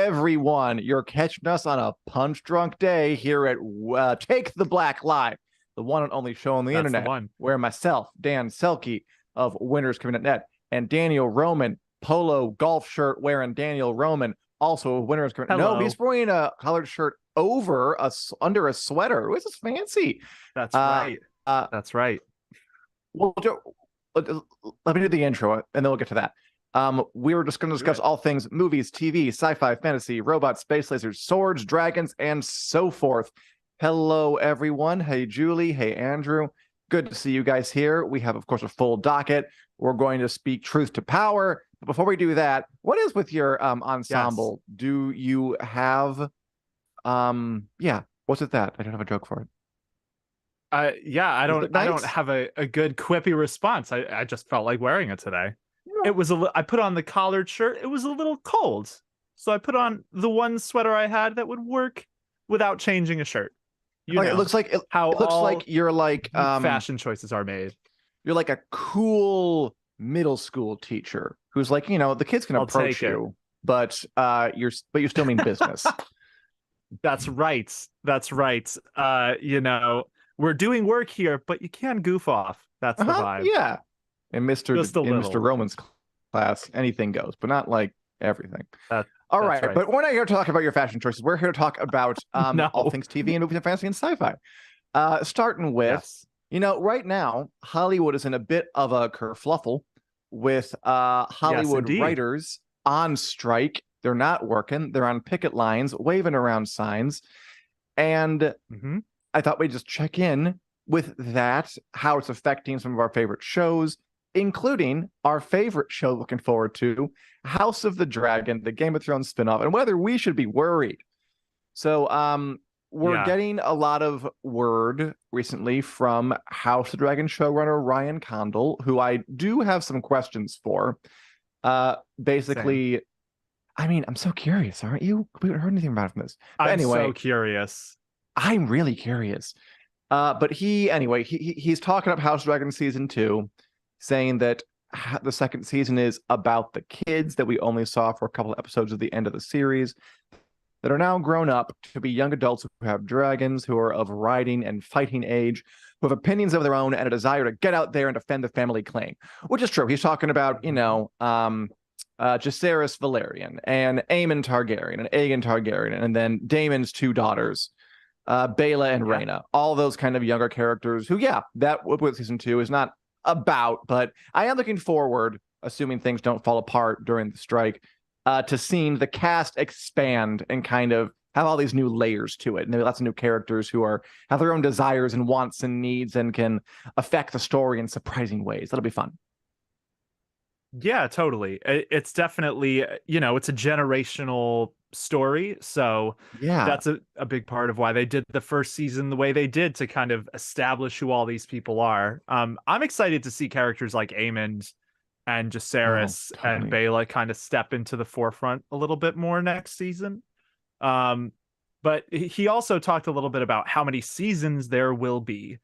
everyone. You're catching us on a punch-drunk day here at Take the Black Live, the one and only show on the That's the internet, one. where myself, Dan Selcke of WinnersComing.net, and Daniel Roman, polo golf shirt wearing Daniel Roman, also of WinnersComing.net. No, he's wearing a collared shirt over under a sweater. This is fancy. That's right. That's right. Well, let me do the intro, and then we'll get to that. We were just going to discuss all things movies, TV, sci-fi, fantasy, robots, space lasers, swords, dragons, and so forth. Hello, everyone. Hey, Julie. Hey, Andrew. Good to see you guys here. We have, of course, a full docket. We're going to speak truth to power. But before we do that, what is with your ensemble? Yes. Do you have, what's with that? I don't have a joke for it. I don't have a good quippy response. I just felt like wearing it today. Yeah. I put on the collared shirt. It was a little cold, so I put on the one sweater I had that would work without changing a shirt. It looks like you're like fashion choices are made. You're like a cool middle school teacher who's like, the kids can approach you, but you still mean business. That's right. That's right. We're doing work here, but you can goof off. That's the vibe. Yeah. In Mr. Roman's class, anything goes, but not like everything. All right. But we're not here to talk about your fashion choices. We're here to talk about all things TV and movies and fantasy and sci-fi. Starting with, right now, Hollywood is in a bit of a kerfluffle with Hollywood writers on strike. They're not working. They're on picket lines, waving around signs. And I thought we'd just check in with that, how it's affecting some of our favorite shows, including our favorite show looking forward to, House of the Dragon, the Game of Thrones spinoff, and whether we should be worried. So we're getting a lot of word recently from House of the Dragon showrunner Ryan Condal, who I do have some questions for. Basically, I mean, I'm so curious, aren't you? We haven't heard anything about it from this. But I'm so curious. I'm really curious. But he's talking up House of Dragon season 2, saying that the second season is about the kids that we only saw for a couple of episodes at the end of the series that are now grown up to be young adults who have dragons, who are of riding and fighting age, who have opinions of their own and a desire to get out there and defend the family claim, which is true. He's talking about, Jacaerys Valerian and Aemon Targaryen and Aegon Targaryen, and then Daemon's 2 daughters, Baela and Rhaena, all those kind of younger characters who, that what season 2 is not about, but I am looking forward, assuming things don't fall apart during the strike, to seeing the cast expand and kind of have all these new layers to it. And there are lots of new characters who have their own desires and wants and needs and can affect the story in surprising ways. That'll be fun. Yeah, totally. It's definitely, it's a generational story. So that's a big part of why they did the first season the way they did, to kind of establish who all these people are. I'm excited to see characters like Aemon and Jacaerys and Baela kind of step into the forefront a little bit more next season. But he also talked a little bit about how many seasons there will be,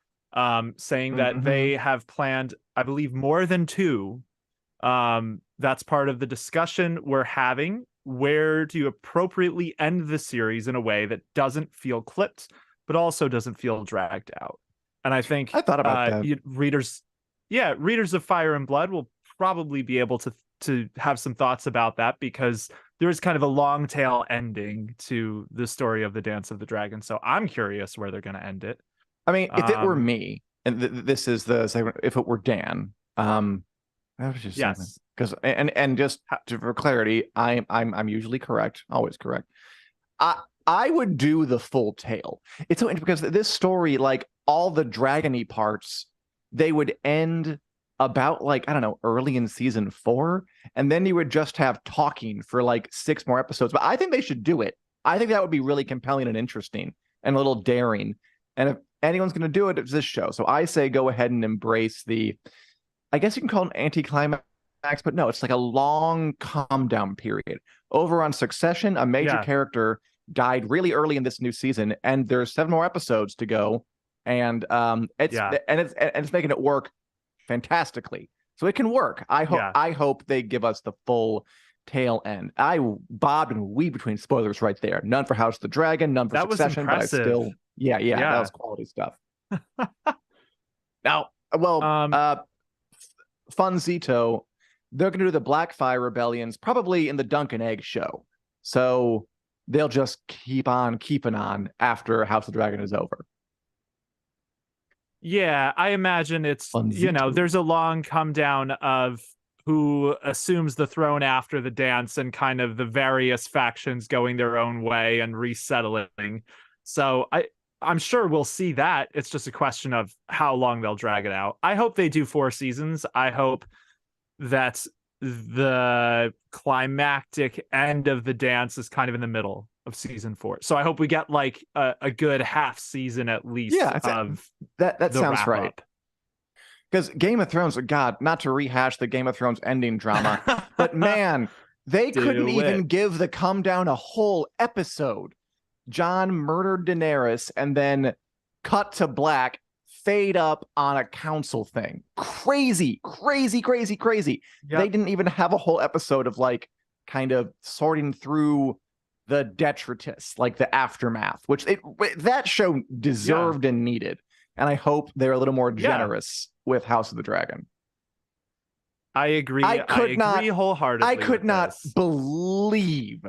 saying that they have planned, I believe, more than 2. That's part of the discussion we're having. Where do you appropriately end the series in a way that doesn't feel clipped, but also doesn't feel dragged out? And I think I thought about that. Readers of Fire and Blood will probably be able to have some thoughts about that, because there is kind of a long tail ending to the story of the Dance of the Dragon. So I'm curious where they're going to end it. I mean, if it were me, and this is the segment, if it were Dan, that was just because and just for clarity, I'm usually correct, always correct. I would do the full tale. It's so interesting because this story, like all the dragony parts, they would end about early in season 4, and then you would just have talking for 6 more episodes. But I think they should do it. I think that would be really compelling and interesting and a little daring. And if anyone's going to do it, it's this show. So I say go ahead and embrace I guess you can call it an anticlimax, but no, it's like a long calm down period. Over on Succession, a major character died really early in this new season, and there's 7 more episodes to go, and it's making it work fantastically. So it can work. I hope they give us the full tail end. I bobbed and weaved between spoilers right there. None for House of the Dragon, none for that Succession, but I still, yeah, that was quality stuff. Now, well, Funzito, they're going to do the Blackfire Rebellions probably in the Dunk and Egg show. So they'll just keep on keeping on after House of the Dragon is over. Yeah, I imagine it's, Funzito. There's a long come down of who assumes the throne after the dance and kind of the various factions going their own way and resettling. So I'm sure we'll see that. It's just a question of how long they'll drag it out. I hope they do 4 seasons. I hope that the climactic end of the dance is kind of in the middle of season 4. So I hope we get like a good half season at least. Yeah, that sounds right. Because Game of Thrones, God, not to rehash the Game of Thrones ending drama, but man, they couldn't even give the come down a whole episode. Jon murdered Daenerys and then cut to black, fade up on a council thing. Crazy. Yep. They didn't even have a whole episode of like kind of sorting through the detritus, like the aftermath, which that show deserved and needed. And I hope they're a little more generous with House of the Dragon. I agree. I agree wholeheartedly. I could not believe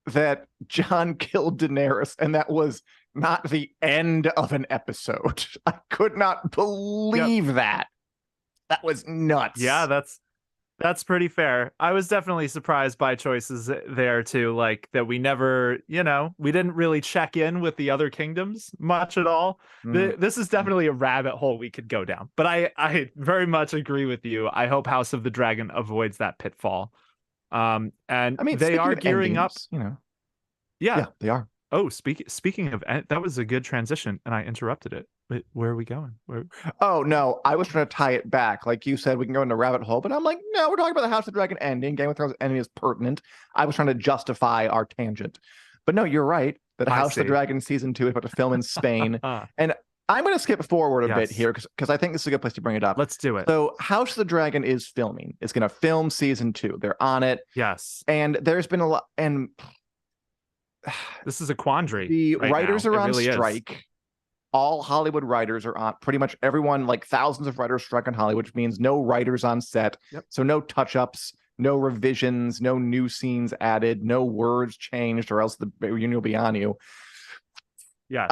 that Jon killed Daenerys, and that was not the end of an episode. I could not believe that. That was nuts. Yeah, that's pretty fair. I was definitely surprised by choices there too, like that we never, we didn't really check in with the other kingdoms much at all. This is definitely a rabbit hole we could go down. But I very much agree with you. I hope House of the Dragon avoids that pitfall. And I mean, they are gearing up. Yeah, they are. Oh, speaking of, that was a good transition, and I interrupted it. Wait, where are we going? Oh, no, I was trying to tie it back. Like you said, we can go into rabbit hole, but I'm like, no, we're talking about the House of the Dragon ending. Game of Thrones ending is pertinent. I was trying to justify our tangent. But no, you're right. That House of the Dragon season 2 is about to film in Spain. And I'm going to skip forward a bit here because I think this is a good place to bring it up. Let's do it. So House of the Dragon is filming. It's going to film season 2. They're on it. Yes. And there's been a lot. And this is a quandary. The writers are on strike. All Hollywood writers are on, pretty much everyone, like thousands of writers strike on Hollywood, which means no writers on set. So no touch-ups, no revisions, no new scenes added, no words changed, or else the union will be on you. Yes.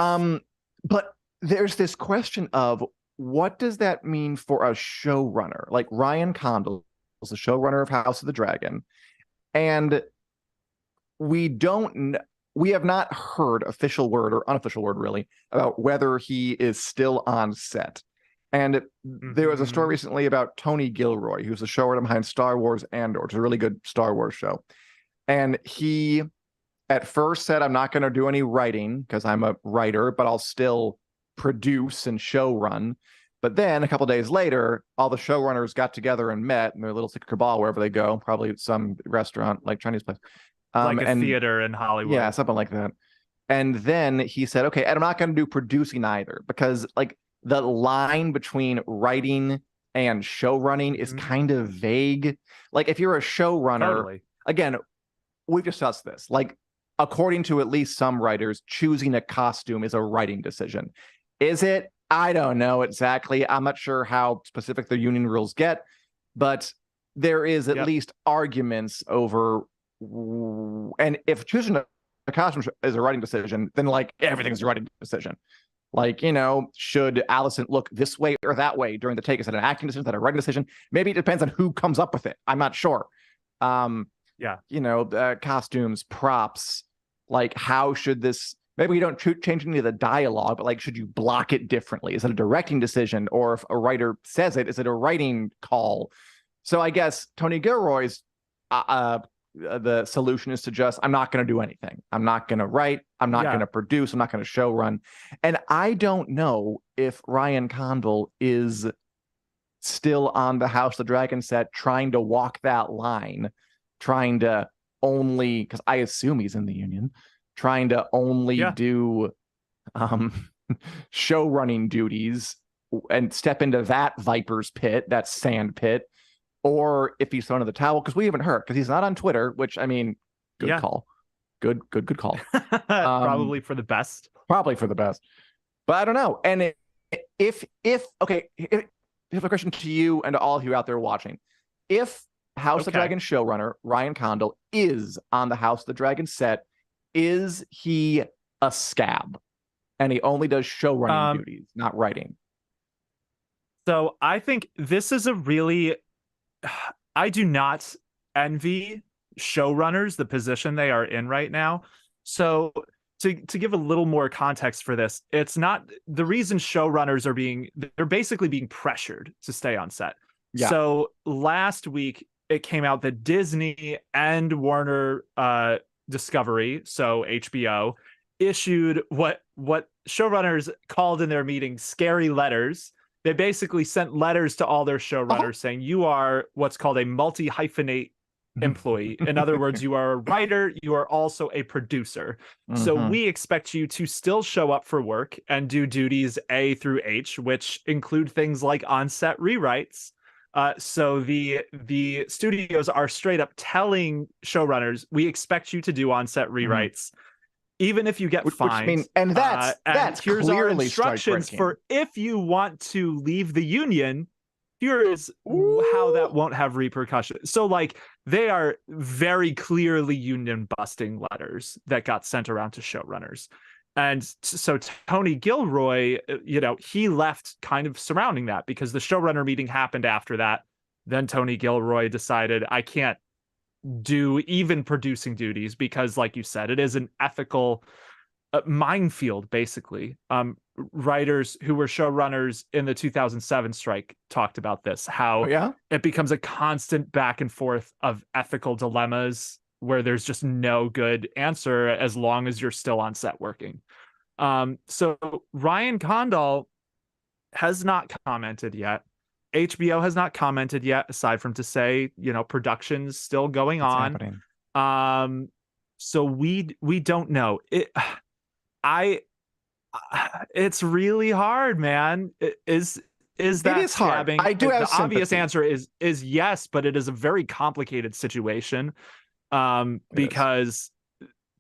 But there's this question of what does that mean for a showrunner? Like Ryan Condal is the showrunner of House of the Dragon, and we have not heard official word or unofficial word really about whether he is still on set. And there was a story recently about Tony Gilroy, who's the showrunner behind Star Wars Andor, which is a really good Star Wars show. And he at first said, I'm not going to do any writing because I'm a writer, but I'll still produce and show run. But then a couple days later, all the showrunners got together and met in their little secret cabal wherever they go, probably some restaurant, like Chinese place. Like a theater in Hollywood. Yeah, something like that. And then he said, okay, and I'm not going to do producing either, because like the line between writing and show running is kind of vague. Like if you're a showrunner, again, we've discussed this, like according to at least some writers, choosing a costume is a writing decision. Is it? I don't know exactly. I'm not sure how specific the union rules get, but there is at least arguments over. And if choosing a costume is a writing decision, then like everything's a writing decision. Like, should Allison look this way or that way during the take? Is it an acting decision? Is that a writing decision? Maybe it depends on who comes up with it. I'm not sure. Costumes, props, like how should this, maybe we don't change any of the dialogue, but like, should you block it differently? Is it a directing decision? Or if a writer says it, is it a writing call? So I guess Tony Gilroy's the solution is to just, I'm not going to do anything. I'm not going to write. I'm not going to produce. I'm not going to show run. And I don't know if Ryan Condal is still on the House of the Dragon set trying to walk that line, trying to only, because I assume he's in the union, trying to only do show running duties and step into that viper's pit, that sand pit, or if he's thrown in the towel, because we haven't heard, because he's not on Twitter, which, I mean, good call. Good call. Probably for the best. Probably for the best. But I don't know. And if okay, if I have a question to you and to all of you out there watching. If House of the Dragon showrunner Ryan Condal is on the House of the Dragon set, is he a scab? And he only does showrunning duties, not writing. So I think this is a really, I do not envy showrunners, the position they are in right now. So to give a little more context for this, it's not the reason showrunners are they're basically being pressured to stay on set. Yeah. So last week it came out that Disney and Warner Discovery, so HBO, issued what showrunners called in their meeting scary letters. They basically sent letters to all their showrunners saying, you are what's called a multi-hyphenate employee. In other words, you are a writer, you are also a producer. So we expect you to still show up for work and do duties A through H, which include things like on-set rewrites. So the studios are straight up telling showrunners, we expect you to do on-set rewrites. Even if you get fined, and that's here's clearly our instructions for if you want to leave the union, here is how that won't have repercussions. So like they are very clearly union busting letters that got sent around to showrunners. And so Tony Gilroy, he left kind of surrounding that because the showrunner meeting happened after that. Then Tony Gilroy decided, I can't do even producing duties because, like you said, it is an ethical minefield, basically. Writers who were showrunners in the 2007 strike talked about this, how it becomes a constant back and forth of ethical dilemmas where there's just no good answer as long as you're still on set working. So Ryan Condal has not commented yet. HBO has not commented yet, aside from to say, production's still going on. Happening. So we don't know. It's really hard, man. Is that it is scabbing? Hard. I do have the obvious answer is yes, but it is a very complicated situation. Because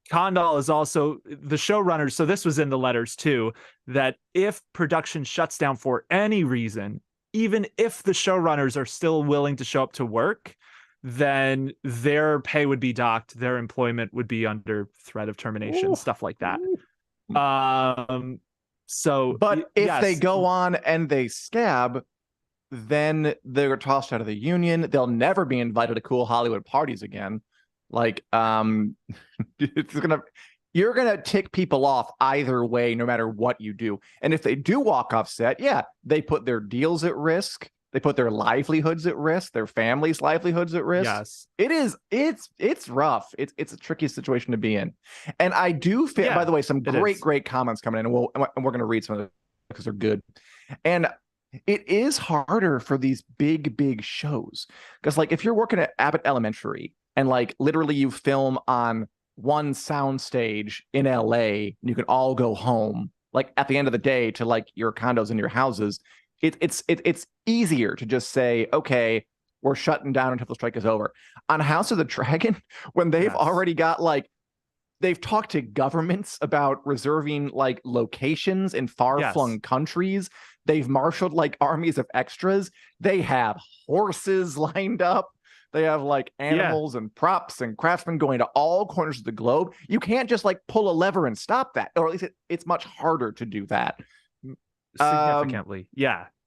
Condal is also the showrunner. So this was in the letters too, that if production shuts down for any reason, even if the showrunners are still willing to show up to work, then their pay would be docked, their employment would be under threat of termination, stuff like that. But if they go on and they scab, then they're tossed out of the union. They'll never be invited to cool Hollywood parties again. Like, you're gonna tick people off either way, no matter what you do. And if they do walk off set, they put their deals at risk. They put their livelihoods at risk, their families' livelihoods at risk. Yes, it's rough. It's a tricky situation to be in. And I do feel, by the way, some great comments coming in, and we're gonna read some of them because they're good. And it is harder for these big shows because, like, if you're working at Abbott Elementary and like literally you film on one sound stage in LA and you can all go home like at the end of the day to like your condos and your houses, it's easier to just say, okay, we're shutting down until the strike is over. On House of the Dragon, when they've already got like, they've talked to governments about reserving like locations in far-flung countries. They've marshaled like armies of extras. They have horses lined up. They have like animals and props and craftsmen going to all corners of the globe. You can't just like pull a lever and stop that, or at least it's much harder to do that. Significantly.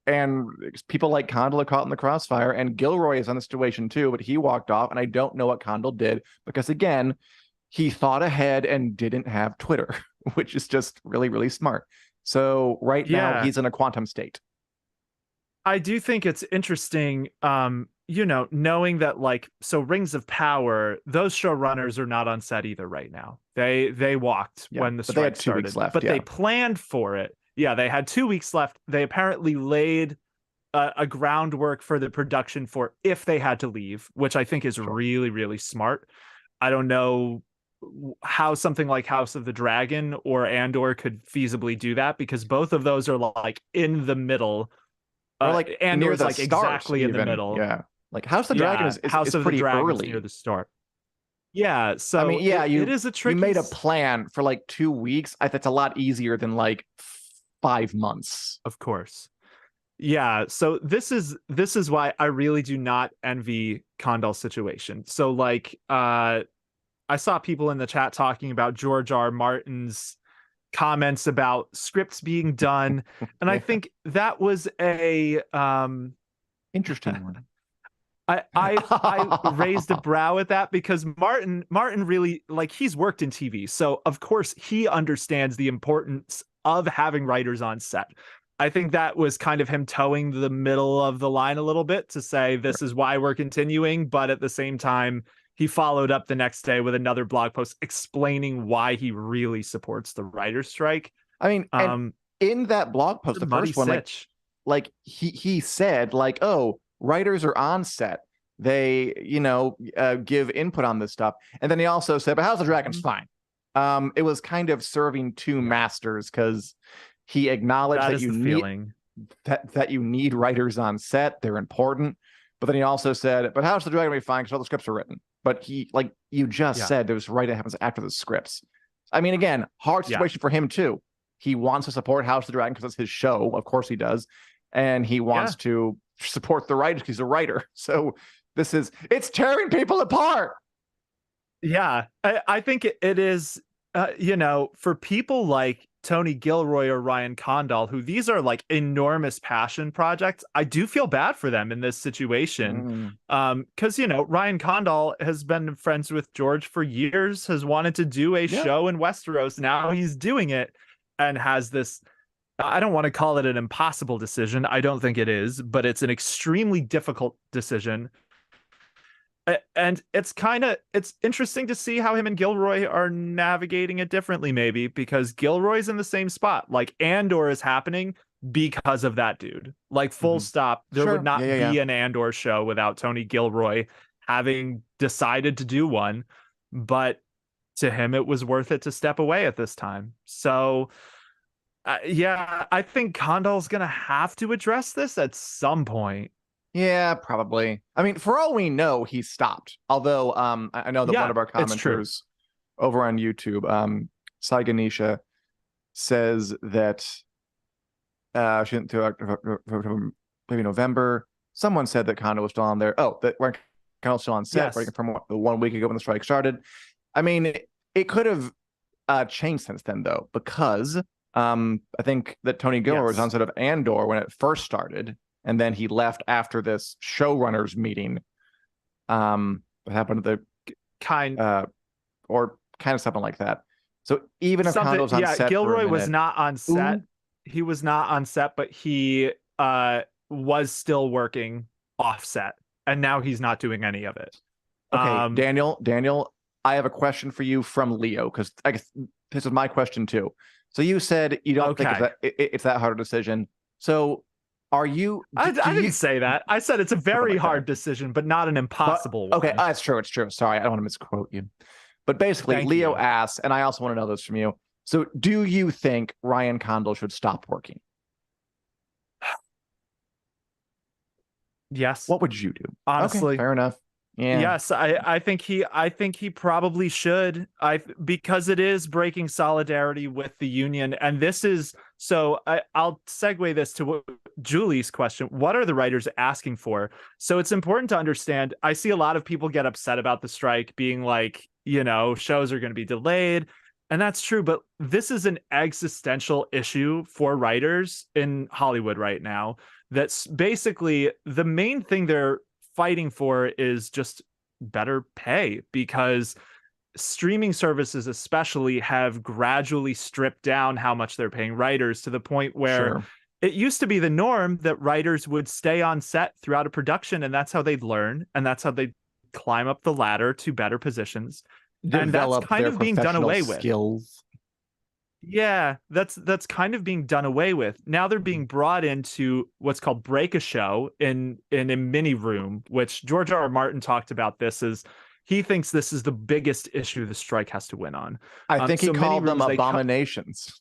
And people like Condal are caught in the crossfire, and Gilroy is on the situation too, but he walked off, and I don't know what Condal did because, again, he thought ahead and didn't have Twitter, which is just really, really smart. So right now he's in a quantum state. I do think it's interesting, knowing that, like, so Rings of Power, those showrunners are not on set either right now. They walked when the strike started, 2 weeks left, but they planned for it. Yeah, they had 2 weeks left. They apparently laid a groundwork for the production for if they had to leave, which I think is really, really smart. I don't know how something like House of the Dragon or Andor could feasibly do that, because both of those are like in the middle. Or like Andor's like exactly in the middle. Yeah. Like House of the Dragon is pretty early near the start. Yeah, so I mean, yeah, it is a tricky. You made a plan for like 2 weeks. That's a lot easier than like 5 months. Of course. Yeah, so this is why I really do not envy Condal's situation. So like I saw people in the chat talking about George R. R. Martin's comments about scripts being done, and I think that was a interesting one. I raised a brow at that because Martin really, like, he's worked in TV, so of course he understands the importance of having writers on set. I think that was kind of him towing the middle of the line a little bit to say this is why we're continuing, but at the same time he followed up the next day with another blog post explaining why he really supports the writer's strike. I mean, in that blog post, the first one, like he said, like, oh, writers are on set. They, give input on this stuff. And then he also said, but House of the Dragon's fine. It was kind of serving two masters because he acknowledged that you need writers on set. They're important. But then he also said, but House of the Dragon will be fine because all the scripts are written. But he, like you just said, there's writing that happens after the scripts. I mean, again, hard situation for him too. He wants to support House of the Dragon because it's his show. Of course he does. And he wants to support the writers because he's a writer. So it's tearing people apart. Yeah, I think it is, for people like Tony Gilroy or Ryan Condal, who these are like enormous passion projects, I do feel bad for them in this situation. Because, Ryan Condal has been friends with George for years, has wanted to do a show in Westeros. Now he's doing it and has this, I don't want to call it an impossible decision. I don't think it is, but it's an extremely difficult decision. And it's interesting to see how him and Gilroy are navigating it differently, maybe, because Gilroy's in the same spot. Like, Andor is happening because of that dude. Like, full stop. There would not be an Andor show without Tony Gilroy having decided to do one. But to him, it was worth it to step away at this time. So, I think Condal's going to have to address this at some point. Yeah, probably. I mean, for all we know, he stopped. Although I know that one of our commenters over on YouTube, Saiganisha, says that she went to maybe November. Someone said that Condal was still on there. Oh, that Condal's still on set from 1 week ago when the strike started. I mean, it could have changed since then, though, because I think that Tony Gilroy was on set of Andor when it first started. And then he left after this showrunners meeting. What happened at the or kind of something like that. So even if Condal's on set, Gilroy was not on set. He was not on set, but he was still working offset, and now he's not doing any of it. Okay, Daniel, I have a question for you from Leo, because I guess this is my question too. So you said you don't think it's that hard a decision. So are you? I didn't say that. I said it's a very hard decision, but not an impossible one. Okay, that's true. It's true. Sorry, I don't want to misquote you. But basically, Leo asks, and I also want to know this from you. So do you think Ryan Condal should stop working? Yes. What would you do? Honestly, okay, fair enough. Yeah. Yes, I think he probably should. Because it is breaking solidarity with the union, and this is so. I'll segue this to Julie's question. What are the writers asking for? So it's important to understand. I see a lot of people get upset about the strike, being like, shows are going to be delayed, and that's true. But this is an existential issue for writers in Hollywood right now. That's basically the main thing they're fighting for is just better pay, because streaming services especially have gradually stripped down how much they're paying writers, to the point where it used to be the norm that writers would stay on set throughout a production, and that's how they'd learn, and that's how they'd climb up the ladder to better positions. And that's kind of being done away with. Yeah, that's kind of being done away with. Now they're being brought into what's called break a show in a mini room, which George R.R. Martin talked about this as he thinks this is the biggest issue the strike has to win on. I think he called them abominations.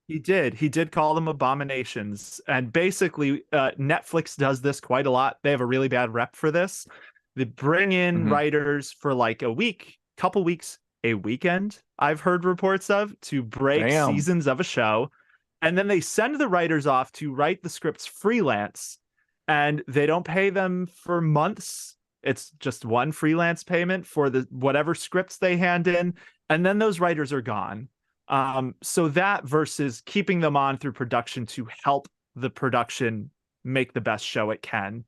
He did call them abominations. And basically, Netflix does this quite a lot. They have a really bad rep for this. They bring in writers for like a week, couple weeks, a weekend, I've heard reports of, to break seasons of a show. And then they send the writers off to write the scripts freelance, and they don't pay them for months. It's just one freelance payment for the whatever scripts they hand in, and then those writers are gone. So that versus keeping them on through production to help the production make the best show it can.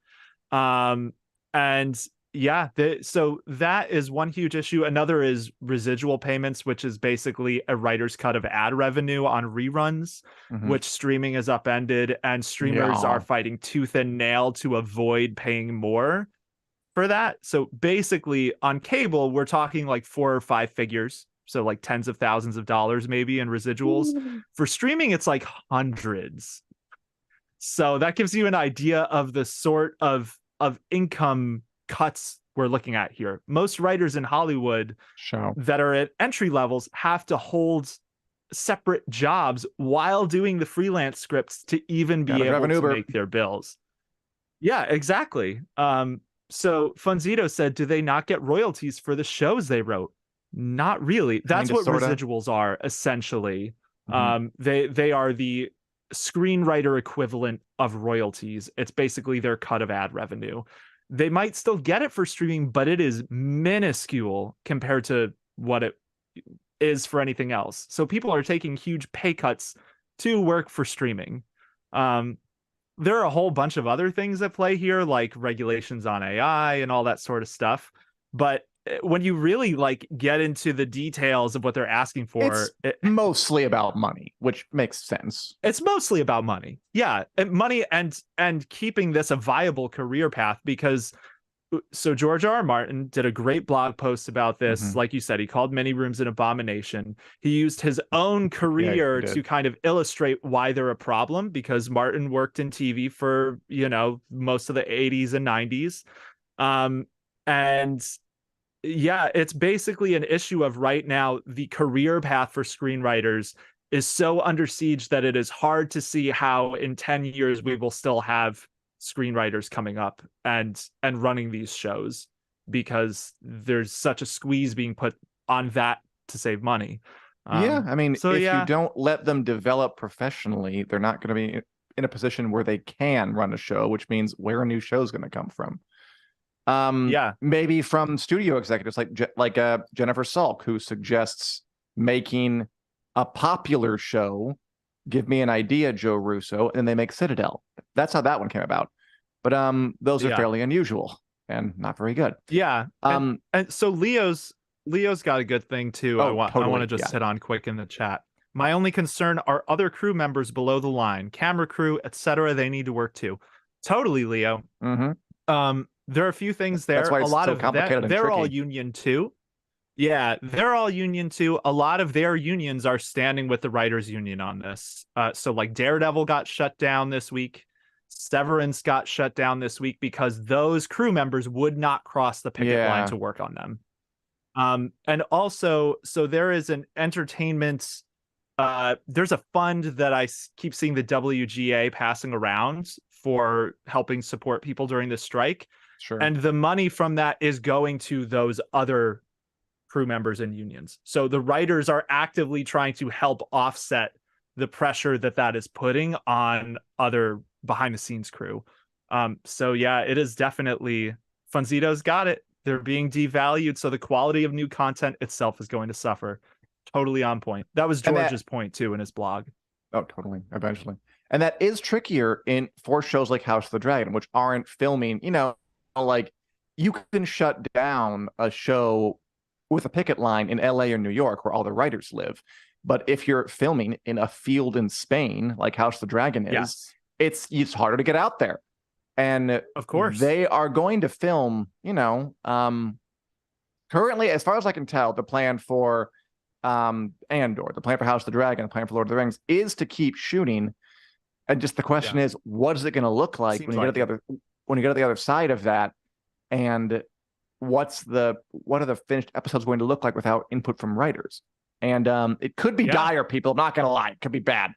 And yeah, so that is one huge issue. Another is residual payments, which is basically a writer's cut of ad revenue on reruns, which streaming is upended, and streamers are fighting tooth and nail to avoid paying more for that. So basically on cable, we're talking like 4 or 5 figures. So like tens of thousands of dollars maybe in residuals. For streaming, it's like hundreds. So that gives you an idea of the sort of income cuts we're looking at here. Most writers in Hollywood that are at entry levels have to hold separate jobs while doing the freelance scripts to even be able to make their bills. Yeah, exactly. So Funzito said, do they not get royalties for the shows they wrote? Not really. That's what residuals are, essentially. They are the screenwriter equivalent of royalties. It's basically their cut of ad revenue. They might still get it for streaming, but it is minuscule compared to what it is for anything else. So people are taking huge pay cuts to work for streaming. There are a whole bunch of other things at play here, like regulations on AI and all that sort of stuff. But when you really like get into the details of what they're asking for, it's mostly about money, which makes sense. It's mostly about money. Yeah, and money and keeping this a viable career path, because so George R.R. Martin did a great blog post about this. Like you said, he called Many Rooms an abomination. He used his own career to kind of illustrate why they're a problem, because Martin worked in TV for, most of the 80s and 90s. And yeah, it's basically an issue of right now, the career path for screenwriters is so under siege that it is hard to see how in 10 years we will still have screenwriters coming up and running these shows, because there's such a squeeze being put on that to save money. I mean, if you don't let them develop professionally, they're not going to be in a position where they can run a show, which means where a new show is going to come from. Maybe from studio executives like Jennifer Selcke, who suggests making a popular show. Give me an idea, Joe Russo, and they make Citadel. That's how that one came about. But those are fairly unusual and not very good. Yeah. And so Leo's got a good thing too. I want to just hit on quick in the chat. My only concern are other crew members below the line, camera crew, etc. They need to work too. Totally, Leo. There are a few things there. That's why it's a lot so of complicated and they're tricky. all union too. Yeah, they're all union too. A lot of their unions are standing with the writers union on this. So like Daredevil got shut down this week. Severance got shut down this week because those crew members would not cross the picket line to work on them. And also, so there is an entertainment, there's a fund that I keep seeing the WGA passing around for helping support people during the strike. Sure. And the money from that is going to those other crew members and unions. So the writers are actively trying to help offset the pressure that is putting on other behind the scenes crew. So yeah, it is definitely, Funzito's got it. They're being devalued. So the quality of new content itself is going to suffer. Totally on point. That was George's point too in his blog. Oh, totally. Eventually. And that is trickier for shows like House of the Dragon, which aren't filming, like you can shut down a show with a picket line in LA or New York where all the writers live. But if you're filming in a field in Spain, like House of the Dragon is, it's harder to get out there. And of course they are going to film, currently, as far as I can tell, the plan for Andor, the plan for House of the Dragon, the plan for Lord of the Rings is to keep shooting. And just the question is, what is it going to look like when you get to the other side of that? And what are the finished episodes going to look like without input from writers? And it could be dire, people. I'm not going to lie. It could be bad.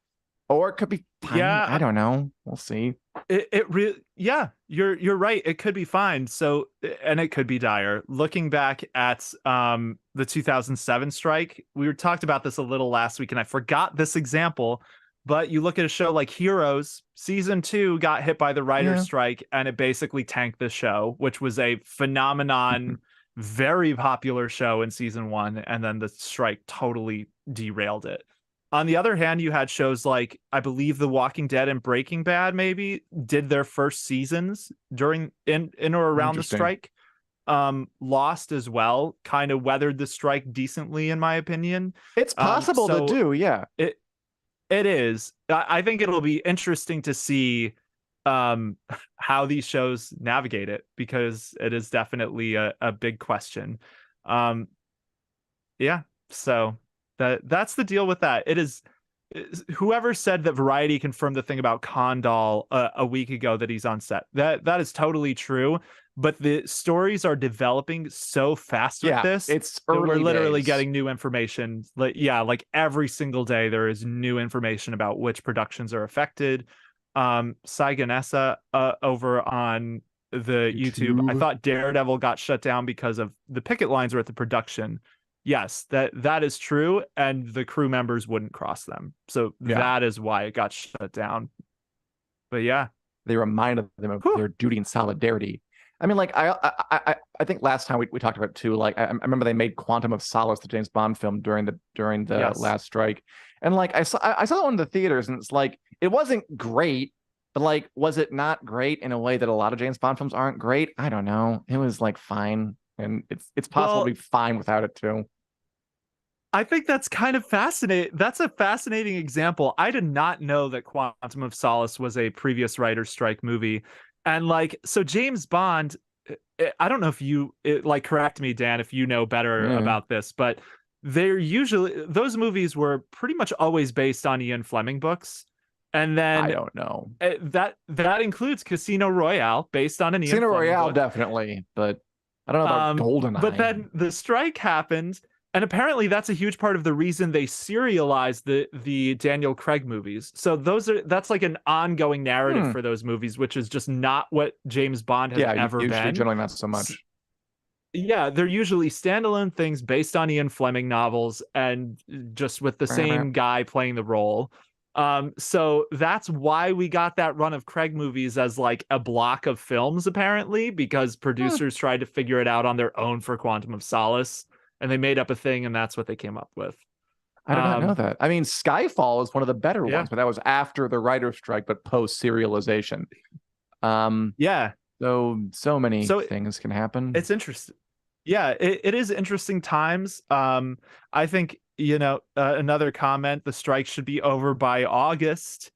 Or it could be fine. Yeah, I don't know. We'll see. It really, yeah, you're right. It could be fine. So, and it could be dire. Looking back at the 2007 strike, we talked about this a little last week, and I forgot this example. But you look at a show like Heroes, season 2 got hit by the writer's strike, and it basically tanked the show, which was a phenomenon, very popular show in season 1, and then the strike totally derailed it. On the other hand, you had shows like, I believe, The Walking Dead and Breaking Bad maybe did their first seasons during in or around the strike. Lost as well kind of weathered the strike decently, in my opinion. It's possible to do, yeah. It is. I think it'll be interesting to see how these shows navigate it, because it is definitely a big question. Yeah, so that's the deal with that. It is, whoever said that Variety confirmed the thing about Condal a week ago that he's on set. That is totally true, but the stories are developing so fast with this. It's we're literally getting new information. Like every single day there is new information about which productions are affected. Saigonessa over on the YouTube. I thought Daredevil got shut down because of the picket lines were at the production. Yes, that is true, and the crew members wouldn't cross them. So that is why it got shut down. But yeah, they reminded them of their duty and solidarity. I mean, like I think last time we talked about it too. Like I remember they made Quantum of Solace, the James Bond film, during the last strike, and like I saw that one in the theaters, and it's like it wasn't great, but like was it not great in a way that a lot of James Bond films aren't great? I don't know. It was like fine, and it's possible to be fine without it too. I think that's kind of fascinating. That's a fascinating example. I did not know that Quantum of Solace was a previous writer's strike movie. And like, so James Bond, I don't know if you like, correct me, Dan, if you know better about this, but they're usually, those movies were pretty much always based on Ian Fleming books. And then I don't know. That includes Casino Royale, based on an Ian Casino Fleming Royale, book. Definitely, but I don't know about GoldenEye. But then the strike happened. And apparently that's a huge part of the reason they serialized the Daniel Craig movies. So that's like an ongoing narrative for those movies, which is just not what James Bond has ever been. Generally not so much. Yeah, they're usually standalone things based on Ian Fleming novels and just with the same guy playing the role. So that's why we got that run of Craig movies as like a block of films, apparently, because producers tried to figure it out on their own for Quantum of Solace. And they made up a thing, and that's what they came up with. I did not know that. I mean, Skyfall is one of the better ones, but that was after the writer's strike, but post serialization. So many things can happen. It's interesting. Yeah, it is interesting times. I think, another comment, the strike should be over by August.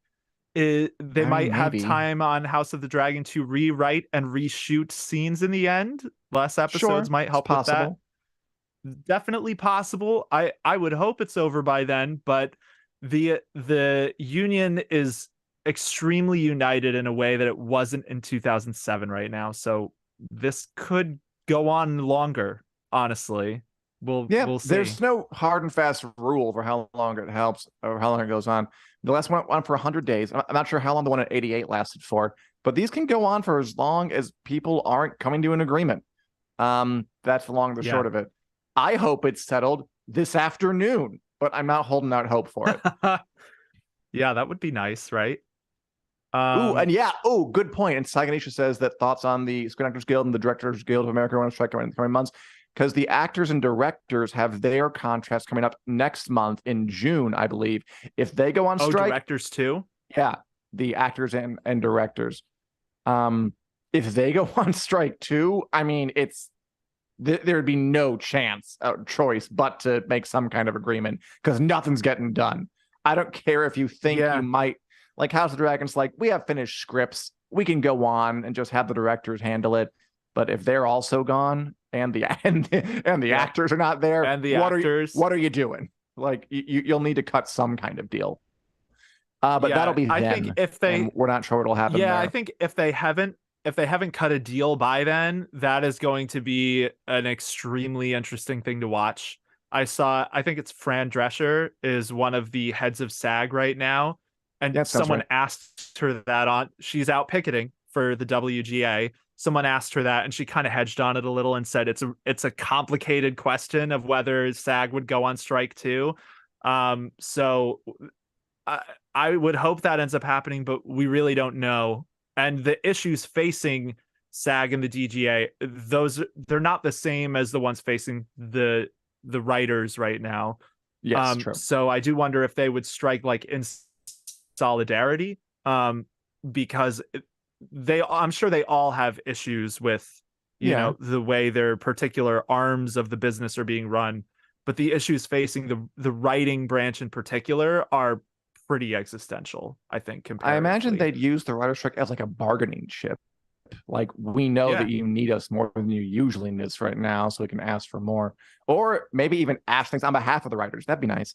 They might have time on House of the Dragon to rewrite and reshoot scenes in the end. Less episodes might help with that. Definitely possible. I would hope it's over by then, but the union is extremely united in a way that it wasn't in 2007 right now. So this could go on longer, honestly. We'll see. There's no hard and fast rule for how long it helps or how long it goes on. The last one went on for 100 days. I'm not sure how long the one at 88 lasted for, but these can go on for as long as people aren't coming to an agreement. That's the long and the short of it. I hope it's settled this afternoon, but I'm not holding out hope for it. Yeah, that would be nice, right? Good point. And Saigonisha says that thoughts on the Screen Actors Guild and the Directors Guild of America are on strike in the coming months, because the actors and directors have their contracts coming up next month in June, I believe. If they go on strike, directors too. Yeah, the actors and directors. If they go on strike too, I mean, there would be no choice but to make some kind of agreement, because nothing's getting done. I don't care if you think you might, like House of the Dragons, like, we have finished scripts, we can go on and just have the directors handle it. But if they're also gone and the actors are not there, and the what are you doing? Like, you'll need to cut some kind of deal. But that'll be I think if they, we're not sure what'll happen. I think if they haven't cut a deal by then, that is going to be an extremely interesting thing to watch. I think it's Fran Drescher is one of the heads of SAG right now, And someone asked her that she's out picketing for the WGA. Someone asked her that, and she kind of hedged on it a little and said it's a complicated question of whether SAG would go on strike too. So I would hope that ends up happening, but we really don't know. And the issues facing SAG and the DGA, they're not the same as the ones facing the writers right now. Yes, true. So I do wonder if they would strike like in solidarity, because I'm sure they all have issues with you know the way their particular arms of the business are being run, but the issues facing the writing branch in particular are pretty existential, I think. I imagine they'd use the writer's strike as like a bargaining chip. Like, we know that you need us more than you usually need us right now, so we can ask for more, or maybe even ask things on behalf of the writers. That'd be nice.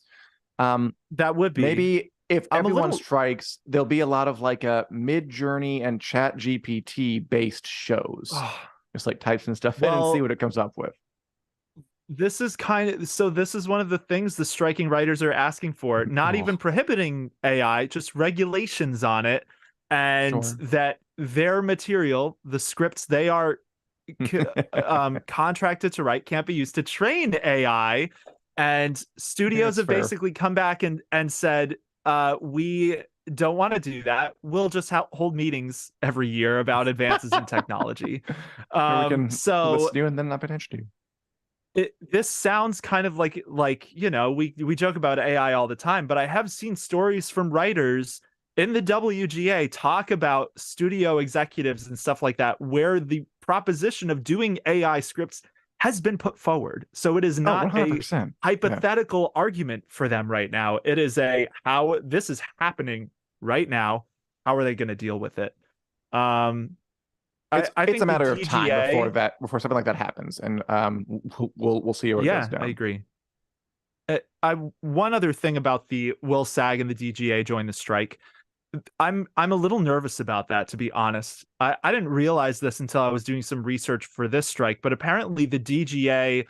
That would be. Maybe if everyone strikes, there'll be a lot of like a Mid-Journey and Chat GPT based shows. Just like type some stuff in and see what it comes up with. This is this is one of the things the striking writers are asking for. Not even prohibiting AI, just regulations on it, and that their material, the scripts they are contracted to write, can't be used to train AI. And studios have basically come back and said, we don't want to do that. We'll just hold meetings every year about advances in technology. We can listen to you and then not potentially. This sounds kind of like we joke about AI all the time, but I have seen stories from writers in the WGA talk about studio executives and stuff like that, where the proposition of doing AI scripts has been put forward. So it is not a hypothetical argument for them right now. It is how this is happening right now. How are they going to deal with it? I think it's a matter of time before something like that happens, and we'll see where it goes down. I agree. One other thing about the will SAG and the DGA join the strike. I'm a little nervous about that, to be honest. I didn't realize this until I was doing some research for this strike, but apparently the DGA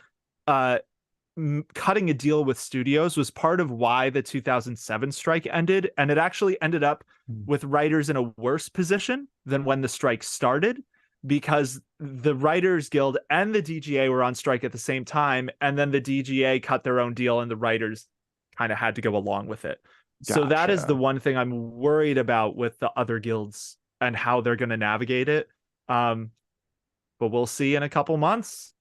cutting a deal with studios was part of why the 2007 strike ended, and it actually ended up with writers in a worse position than when the strike started, because the Writers Guild and the DGA were on strike at the same time, and then the DGA cut their own deal and the writers kind of had to go along with it. Gotcha. So that is the one thing I'm worried about with the other guilds and how they're going to navigate it. But we'll see in a couple months.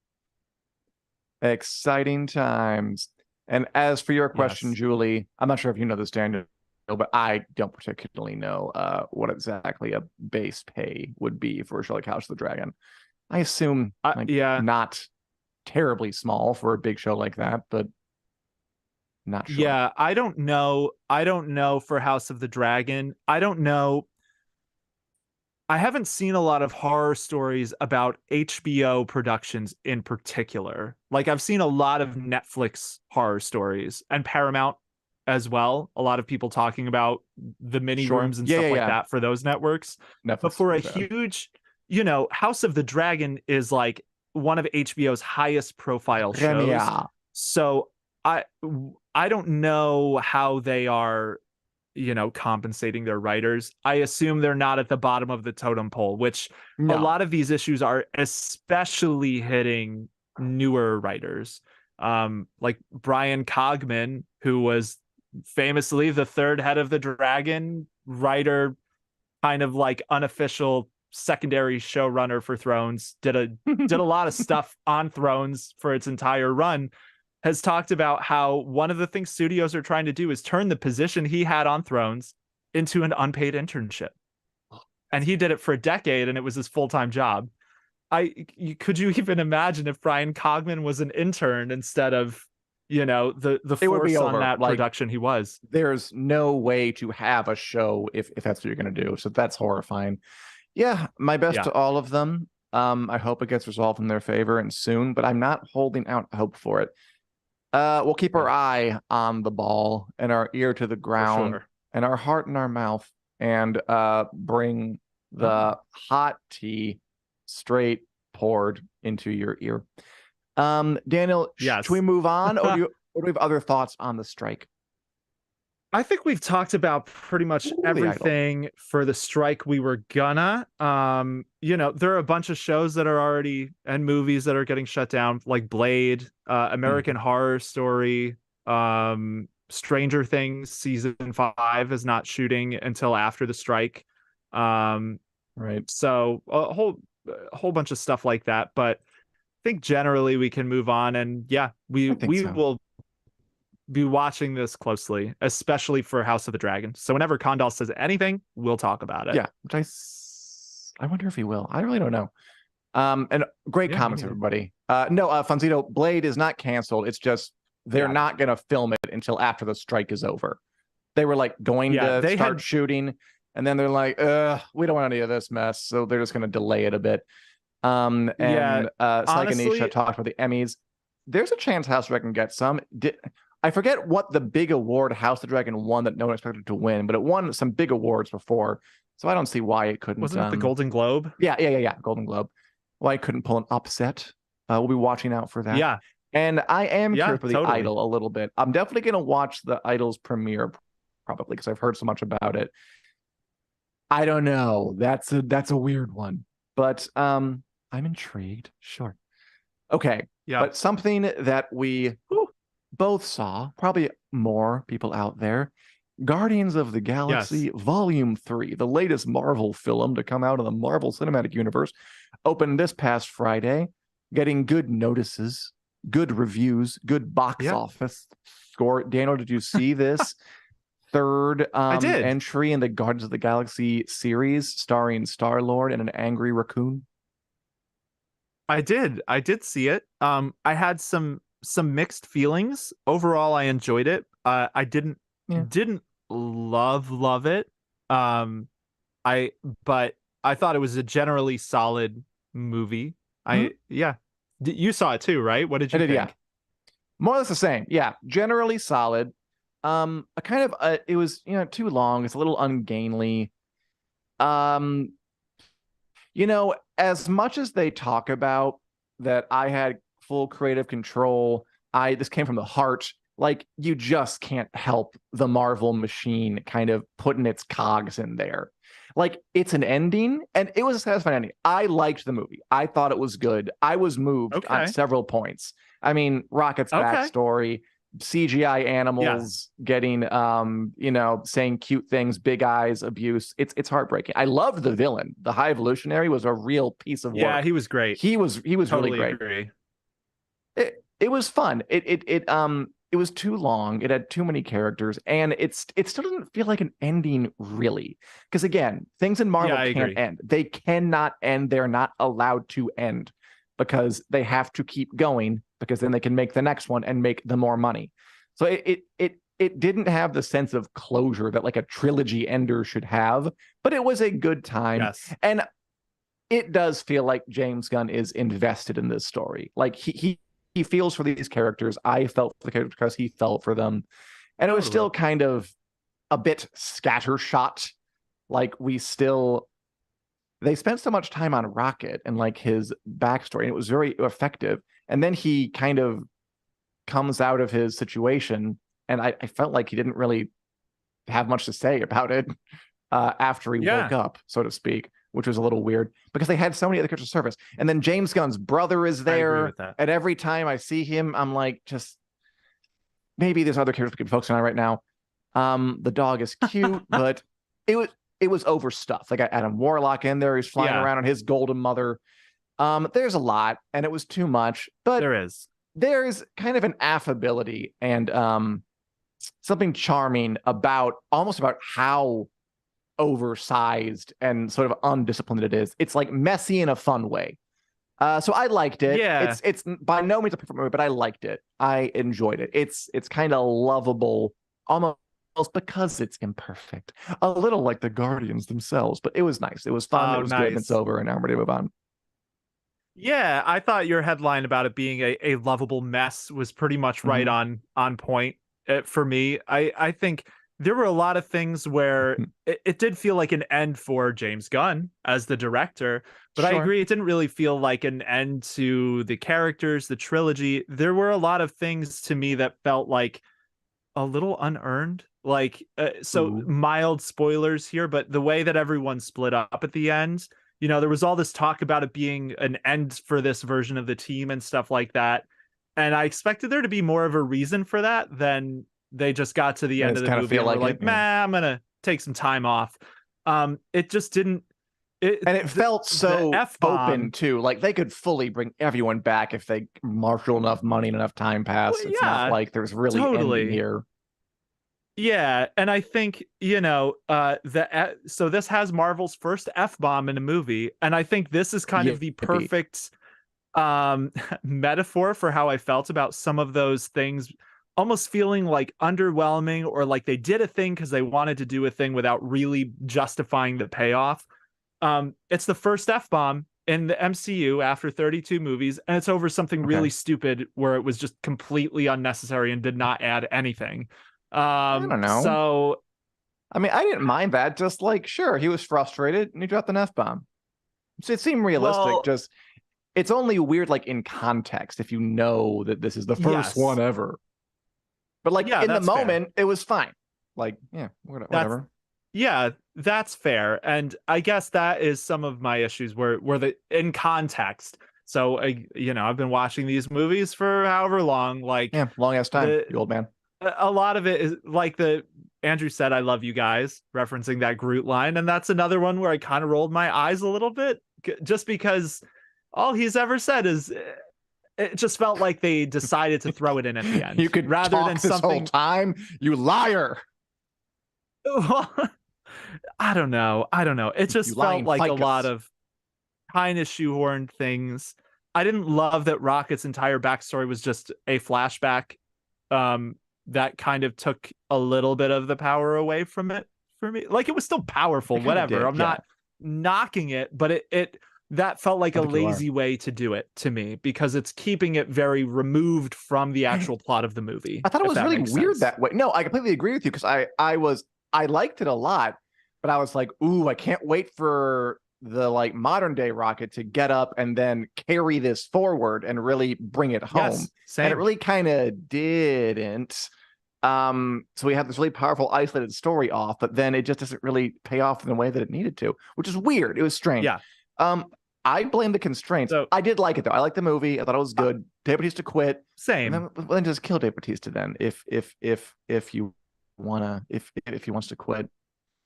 Exciting times. And as for your question, Julie, I'm not sure if you know this, Daniel, but I don't particularly know what exactly a base pay would be for a show like House of the Dragon. I assume not terribly small for a big show like that, but not sure. Yeah, I don't know. I don't know for House of the Dragon. I don't know. I haven't seen a lot of horror stories about HBO productions in particular. Like, I've seen a lot of Netflix horror stories and Paramount as well. A lot of people talking about the mini rooms and stuff like that for those networks. Netflix, but for a huge, House of the Dragon is like one of HBO's highest profile shows. So I don't know how they are, compensating their writers. I assume they're not at the bottom of the totem pole, which a lot of these issues are especially hitting newer writers. Like Brian Cogman, who was famously the third head of the Dragon, writer, kind of like unofficial secondary showrunner for Thrones, did a lot of stuff on Thrones for its entire run, has talked about how one of the things studios are trying to do is turn the position he had on Thrones into an unpaid internship. And he did it for a decade, and it was his full-time job. Could you even imagine if Brian Cogman was an intern instead of, the force on that production he was? There's no way to have a show if that's what you're going to do. So that's horrifying. Yeah, my best to all of them. I hope it gets resolved in their favor and soon, but I'm not holding out hope for it. We'll keep our eye on the ball and our ear to the ground and our heart in our mouth, and bring the hot tea straight poured into your ear. Daniel, should we move on, or do we have other thoughts on the strike? I think we've talked about pretty much everything for the strike we were gonna. There are a bunch of shows that are already and movies that are getting shut down, like Blade, American Horror Story, Stranger Things season 5 is not shooting until after the strike. Right. So a whole bunch of stuff like that, but I think generally we can move on, and yeah, we will be watching this closely, especially for House of the Dragon. So whenever Condal says anything, we'll talk about it. Yeah, which I wonder if he will. I really don't know. And great comments, everybody. No, Fonzito, Blade is not canceled. It's just they're not going to film it until after the strike is over. They were like going to start shooting, and then they're like, we don't want any of this mess, so they're just going to delay it a bit. And Saiganisha talked about the Emmys. There's a chance House of Dragon gets some. I forget what the big award House of the Dragon won that no one expected to win, but it won some big awards before, so I don't see why it couldn't. Wasn't it the Golden Globe? Yeah, Golden Globe. Why it couldn't pull an upset. We'll be watching out for that. Yeah. And I am curious for the Idol a little bit. I'm definitely going to watch the Idol's premiere, probably, because I've heard so much about it. I don't know. That's a weird one, but I'm intrigued. Sure. Okay. Yeah. But something that we both saw, probably more people out there, Guardians of the Galaxy Volume 3, the latest Marvel film to come out of the Marvel Cinematic Universe, opened this past Friday, getting good notices, good reviews, good box office score. Daniel, did you see this third entry in the Guardians of the Galaxy series starring Star-Lord and an angry raccoon? I did see it. I had some mixed feelings. Overall, I enjoyed it. I didn't love it. But I thought it was a generally solid movie. You saw it too, right? What did you think? Yeah. More or less the same. Yeah, generally solid. It was too long. It's a little ungainly. As much as they talk about that I had full creative control, this came from the heart. Like, you just can't help the Marvel machine kind of putting its cogs in there. Like, it's an ending, and it was a satisfying ending. I liked the movie. I thought it was good. I was moved on several points. I mean, Rocket's backstory, CGI animals getting, saying cute things, big eyes, abuse. It's heartbreaking. I loved the villain. The High Evolutionary was a real piece of work. Yeah, he was great. He was totally really great. Agree. It was fun. It was too long. It had too many characters, and it still doesn't feel like an ending, really. Because again, things in Marvel can't end. They cannot end. They're not allowed to end because they have to keep going, because then they can make the next one and make the more money. So it didn't have the sense of closure that like a trilogy ender should have, but it was a good time. Yes. And it does feel like James Gunn is invested in this story. Like he feels for these characters. I felt for the characters because he felt for them. And it was still kind of a bit scattershot. Like they spent so much time on Rocket and like his backstory, and it was very effective. And then he kind of comes out of his situation, and I felt like he didn't really have much to say about it after he woke up, so to speak, which was a little weird because they had so many other characters surface. And then James Gunn's brother is there, and every time I see him, I'm like, just maybe there's other characters we can focus on right now. The dog is cute, but it was overstuffed. They got Adam Warlock in there. He's flying around on his golden mother. There's a lot, and it was too much. But there's kind of an affability and something charming about how oversized and sort of undisciplined it is. It's like messy in a fun way. So I liked it. Yeah. It's by no means a perfect movie, but I liked it. I enjoyed it. It's kind of lovable, almost because it's imperfect. A little like the Guardians themselves, but it was nice. It was fun. It was good, and it's over, and now I'm ready to move on. Yeah, I thought your headline about it being a lovable mess was pretty much right on point for me. I think there were a lot of things where it did feel like an end for James Gunn as the director, but I agree, it didn't really feel like an end to the characters, the trilogy. There were a lot of things to me that felt like a little unearned. Like, so mild spoilers here, but the way that everyone split up at the end, you know, there was all this talk about it being an end for this version of the team and stuff like that. And I expected there to be more of a reason for that than they just got to the end of the movie and were like, "Nah, I'm gonna take some time off." It just didn't. It felt so open too. Like they could fully bring everyone back if they marshal enough money and enough time passed. It's not like there's really ending here. Yeah, and I think, you know, so this has Marvel's first F-bomb in a movie, and I think this is kind of the perfect metaphor for how I felt about some of those things, almost feeling like underwhelming, or like they did a thing because they wanted to do a thing without really justifying the payoff. It's the first F-bomb in the MCU after 32 movies, and it's over something really stupid where it was just completely unnecessary and did not add anything. I don't know. So, I mean, I didn't mind that. Just like, sure, he was frustrated and he dropped an F-bomb. So it seemed realistic. Well, just, it's only weird, like in context, if you know that this is the first one ever. But like in the moment, it was fine. Like, yeah, whatever. Yeah, that's fair. And I guess that is some of my issues where the in context. So, you know, I've been watching these movies for however long, like long ass time, you old man. A lot of it is like Andrew said, "I love you guys," referencing that Groot line. And that's another one where I kind of rolled my eyes a little bit just because all he's ever said is it just felt like they decided to throw it in at the end. You could rather than this something whole time, you liar. Well, I don't know. It just felt like a lot of kind of shoehorned things. I didn't love that Rocket's entire backstory was just a flashback. That kind of took a little bit of the power away from it for me. Like, it was still powerful, whatever. I'm not knocking it, but that felt like a lazy way to do it to me, because it's keeping it very removed from the actual plot of the movie. I thought it was really weird that way. No, I completely agree with you, because I liked it a lot, but I was like, ooh, I can't wait for the like modern day Rocket to get up and then carry this forward and really bring it home. Yes, same. And it really kind of didn't. So we have this really powerful isolated story off, but then it just doesn't really pay off in the way that it needed to, which is weird. It was strange. Yeah. I blame the constraints. So, I did like it though. I liked the movie. I thought it was good. Dave Bautista quit. Same. Then just kill Dave Bautista then if you wanna if he wants to quit,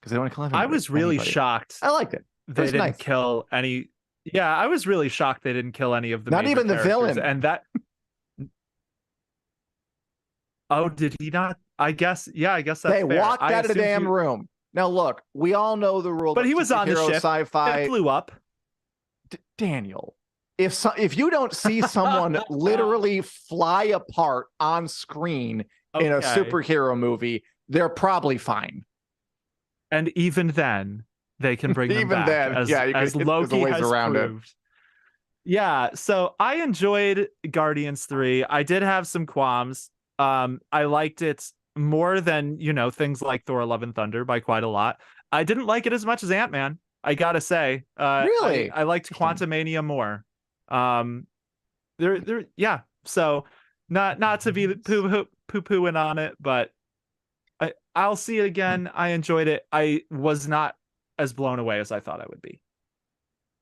because they don't want to kill anybody. I was really shocked. I liked it. They didn't kill any. Yeah, I was really shocked they didn't kill any of the. Not even the villain. And that. Oh, did he not? I guess. Yeah, I guess that's they fair. walked out of the damn room. Now look, we all know the rule. But he was on the ship. Sci-fi. It flew up. Daniel, if you don't see someone literally fly apart on screen in a superhero movie, they're probably fine. And even then, they can bring them back. As Loki has proved. Yeah, so I enjoyed Guardians 3. I did have some qualms. I liked it more than, you know, things like Thor: Love and Thunder by quite a lot. I didn't like it as much as Ant-Man, I gotta say. Really? I liked Quantumania more. Yeah. So not to be poo-pooing on it, but I'll see it again. I enjoyed it. I was not as blown away as I thought I would be.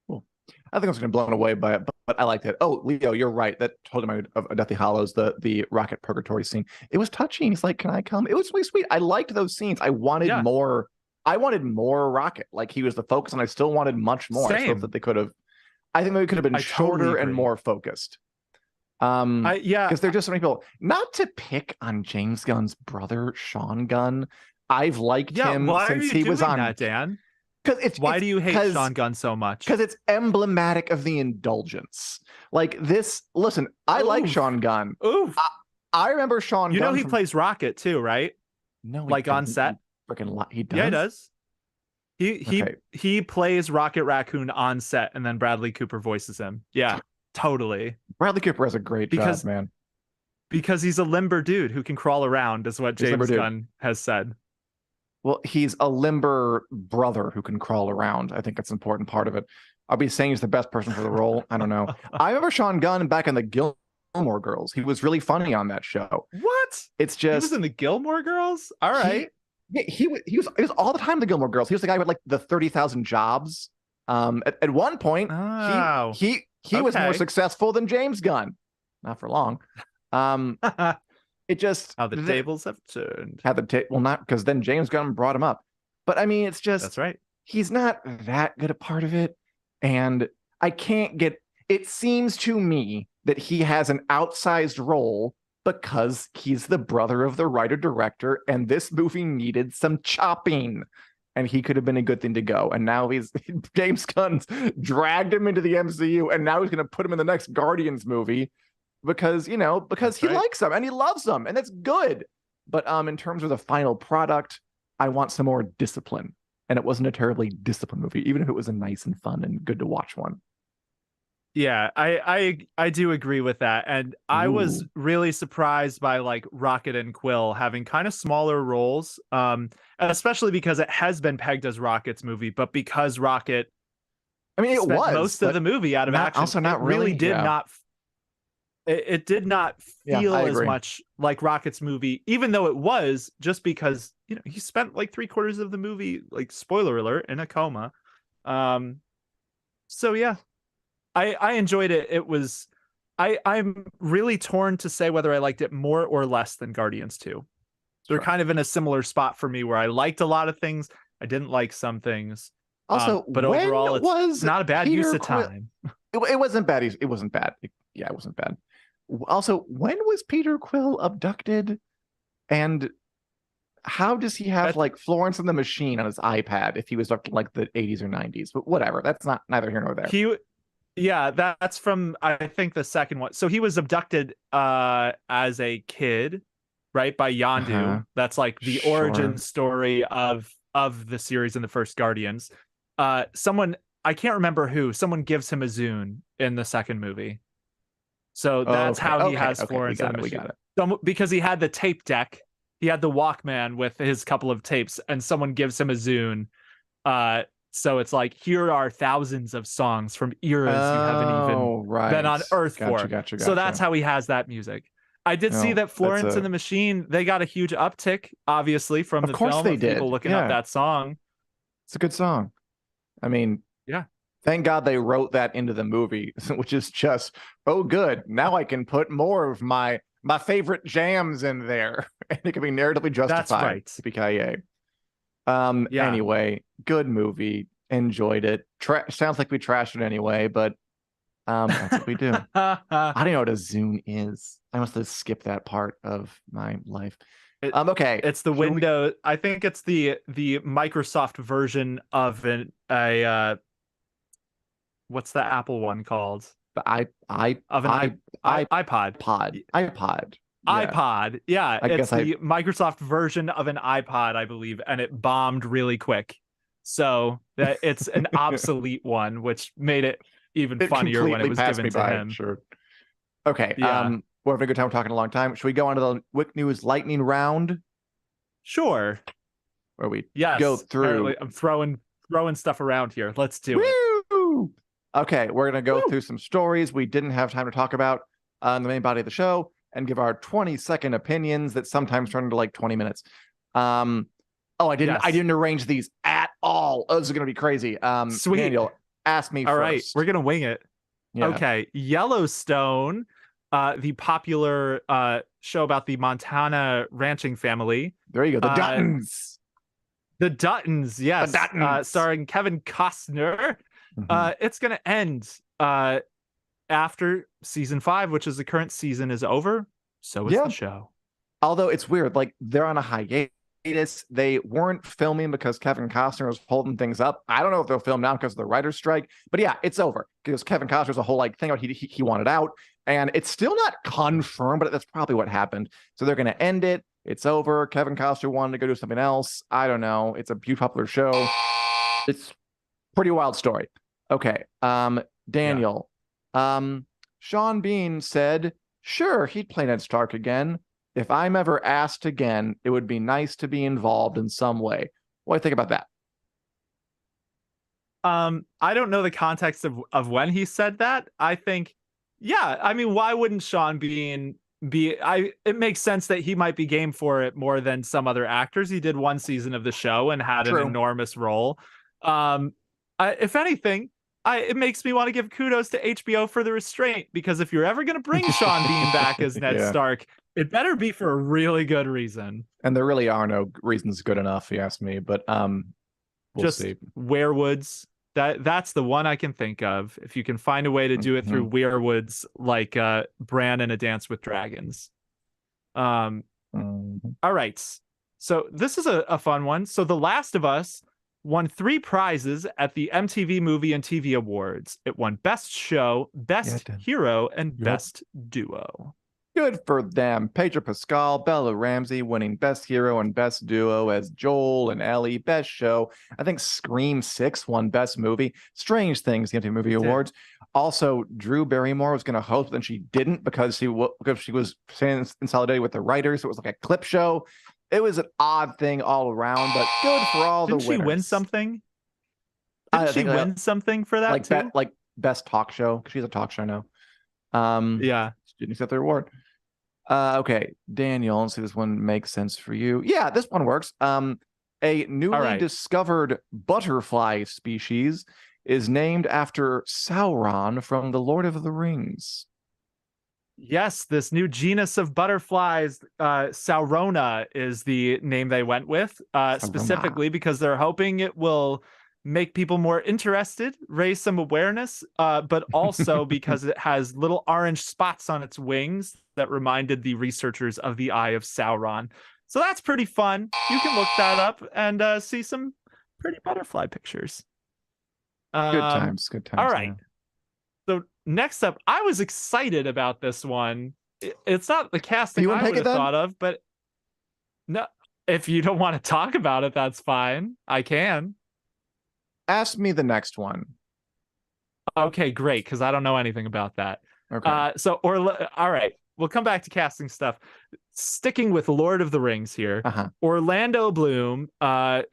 Cool. I think I was going to be blown away by it, but I liked it. Oh, Leo, you're right. That told him of Deathly Hallows, the Rocket Purgatory scene. It was touching. He's like, "Can I come?" It was really sweet. I liked those scenes. I wanted more. I wanted more Rocket. Like, he was the focus, and I still wanted much more. Same. I thought that they could have. I think they could have been shorter and more focused. Because there are just so many people. Not to pick on James Gunn's brother, Sean Gunn. I've liked him since he was on that, Dan. Why do you hate Sean Gunn so much? Because it's emblematic of the indulgence. Like this. Listen, I like Sean Gunn. Oof. I remember Sean Gunn. You know he plays Rocket too, right? No, like on set. He does. Yeah, he does. He plays Rocket Raccoon on set, and then Bradley Cooper voices him. Yeah, totally. Bradley Cooper has a great job, man. Because he's a limber dude who can crawl around, is what James Gunn has said. Well, he's a limber brother who can crawl around. I think that's an important part of it. I'll be saying he's the best person for the role. I don't know. I remember Sean Gunn back in the Gilmore Girls. He was really funny on that show. What? It's just... He was in the Gilmore Girls? All right. Yeah, he was all the time the Gilmore Girls. He was the guy with like the 30,000 jobs. At one point, Oh, he was more successful than James Gunn. Not for long. It just how the tables have turned. Well, not because then James Gunn brought him up. But I mean, it's just that's right. He's not that good a part of it, and I can't get. It seems to me that he has an outsized role because he's the brother of the writer director, and this movie needed some chopping, and he could have been a good thing to go. And now James Gunn's dragged him into the MCU, and now he's going to put him in the next Guardians movie because he likes them and he loves them, and that's good. But in terms of the final product, I want some more discipline, and it wasn't a terribly disciplined movie, even if it was a nice and fun and good to watch one. Yeah, I do agree with that. And I was really surprised by like Rocket and Quill having kind of smaller roles, especially because it has been pegged as Rocket's movie, but because Rocket, I mean, it was most of the movie out of action. Also, not really did not. It did not feel as much like Rocket's movie, even though it was, just because he spent like 3/4 of the movie, like spoiler alert, in a coma. So yeah. I enjoyed it. It was I'm really torn to say whether I liked it more or less than Guardians 2. They're kind of in a similar spot for me where I liked a lot of things. I didn't like some things. Also, but overall, it's not a bad use of time. It wasn't bad. It wasn't bad. It wasn't bad. Also, when was Peter Quill abducted? And how does he have like Florence and the Machine on his iPad if he was up to like the 80s or 90s? But whatever. That's neither here nor there. Yeah, that's from, I think, the second one. So he was abducted as a kid, right, by Yondu. That's like the origin story of the series in the first Guardians. Someone, I can't remember who, someone gives him a Zune in the second movie. So that's how he has Florence and the Machine. Because he had the tape deck, he had the Walkman with his couple of tapes, and someone gives him a Zune. So it's like, here are thousands of songs from eras you haven't even been on Earth for. Gotcha. So that's how he has that music. I did see that Florence and the Machine, they got a huge uptick, obviously, from the film. Of course they did. People looking up that song. It's a good song. I mean, yeah. Thank God they wrote that into the movie, which is just, oh, good. Now I can put more of my favorite jams in there, and it can be narratively justified. That's right. Anyway, good movie. Enjoyed it. Sounds like we trashed it anyway, but that's what we do. I don't know what a Zune is. I must have skipped that part of my life. Okay. It's the Windows. I think it's the Microsoft version of what's the Apple one called? The iPod. iPod. Yeah, it's the Microsoft version of an iPod, I believe, and it bombed really quick. So that it's an obsolete one, which made it even funnier when it was given to him. Sure. Okay. We're having a good time. We're talking a long time. Should we go on to the Wick News lightning round? Sure. Where we go through. I'm throwing stuff around here. Let's do it. Okay, we're gonna go through some stories we didn't have time to talk about on the main body of the show, and give our 20-second opinions that sometimes turn into like 20 minutes. I didn't arrange these at all. Oh, this is gonna be crazy. Sweet. Daniel, ask me first. All right, we're gonna wing it. Yeah. Okay, Yellowstone, the popular show about the Montana ranching family. There you go, the Duttons. The Duttons, yes. The Duttons. Starring Kevin Costner. It's gonna end after season 5, which is the current season, is over. So is the show. Although it's weird, like they're on a hiatus. They weren't filming because Kevin Costner was holding things up. I don't know if they'll film now because of the writer's strike, but yeah, it's over because Kevin Costner's a whole like thing about he wanted out, and it's still not confirmed, but that's probably what happened. So they're going to end it. It's over. Kevin Costner wanted to go do something else. I don't know. It's a huge popular show. It's pretty wild story. Okay. Daniel. Sean Bean said, sure, he'd play Ned Stark again. If I'm ever asked again, it would be nice to be involved in some way. What do you think about that? I don't know the context of when he said that. I think, I mean, why wouldn't Sean Bean it makes sense that he might be game for it more than some other actors. He did one season of the show and had an enormous role. If anything, it makes me want to give kudos to HBO for the restraint, because if you're ever going to bring Sean Bean back as Ned Stark, it better be for a really good reason. And there really are no reasons good enough, if you ask me. But we'll just see. Weirwoods. That's the one I can think of. If you can find a way to do it through Weirwoods, like Bran in A Dance with Dragons. All right. So this is a fun one. So The Last of Us won 3 prizes at the MTV Movie and TV Awards. It won Best Show, Best Hero, and Best Duo. Good for them. Pedro Pascal, Bella Ramsey winning Best Hero and Best Duo as Joel and Ellie. Best Show. I think Scream 6 won Best Movie. Strange Things, the MTV Movie Awards. Also, Drew Barrymore was going to host, but then she didn't because she was in solidarity with the writers. So it was like a clip show. It was an odd thing all around, but good for all the winners. Didn't she win something? Didn't she win something for that too? Like Best Talk Show, because she's a talk show now. Yeah. She didn't accept the award. Okay, Daniel, let's see if this one makes sense for you. Yeah, this one works. A newly discovered butterfly species is named after Sauron from The Lord of the Rings. Yes, this new genus of butterflies, Saurona is the name they went with, specifically because they're hoping it will make people more interested, raise some awareness, but also because it has little orange spots on its wings that reminded the researchers of the Eye of Sauron. So that's pretty fun. You can look that up and see some pretty butterfly pictures. Good times. All right. So next up, I was excited about this one. It's not the casting I would have thought of, but no, if you don't want to talk about it, that's fine. I can. Ask me the next one. Okay, great, because I don't know anything about that. Okay. All right, we'll come back to casting stuff. Sticking with Lord of the Rings here, Orlando Bloom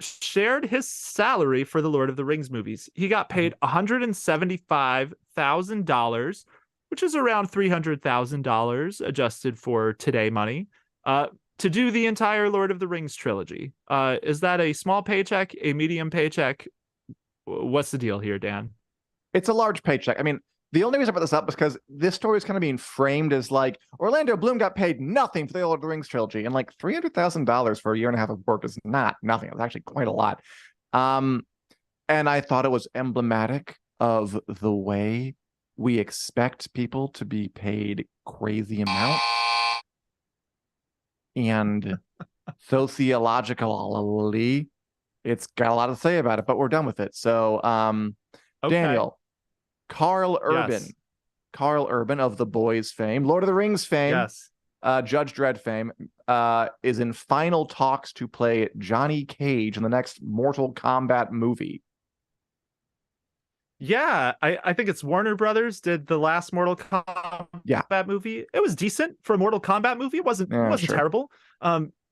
shared his salary for the Lord of the Rings movies. He got paid $175,000, which is around $300,000 adjusted for today money, to do the entire Lord of the Rings trilogy. Is that a small paycheck, a medium paycheck? What's the deal here, Dan? It's a large paycheck. I mean, the only reason I brought this up is because this story is kind of being framed as like Orlando Bloom got paid nothing for the Lord of the Rings trilogy, and like $300,000 for a year and a half of work is not nothing. It was actually quite a lot. And I thought it was emblematic of the way we expect people to be paid crazy amounts. And sociologically, it's got a lot to say about it, but we're done with it. So, Daniel, Carl Urban, Carl Urban of The Boys fame, Lord of the Rings fame, Judge Dredd fame, is in final talks to play Johnny Cage in the next Mortal Kombat movie. Yeah, I think it's Warner Brothers did the last Mortal Kombat movie. It was decent for a Mortal Kombat movie. It wasn't terrible.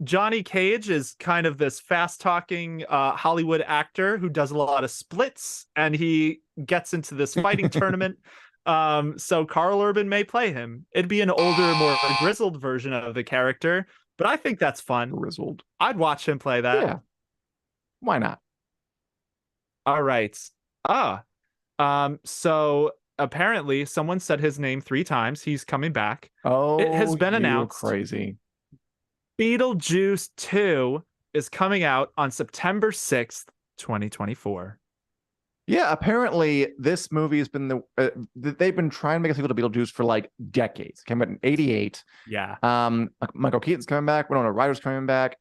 Johnny Cage is kind of this fast-talking Hollywood actor who does a lot of splits, and he gets into this fighting tournament. So Carl Urban may play him. It'd be an older, more grizzled version of the character, but I think that's fun. Grizzled. I'd watch him play that. Yeah. Why not? All right. So apparently someone said his name 3 times. He's coming back. Oh, it has been announced. Crazy. Beetlejuice 2 is coming out on September 6th, 2024. Yeah, apparently this movie has been they've been trying to make a sequel to Beetlejuice for like decades. It came out in 88. Yeah. Michael Keaton's coming back. Winona Ryder's coming back.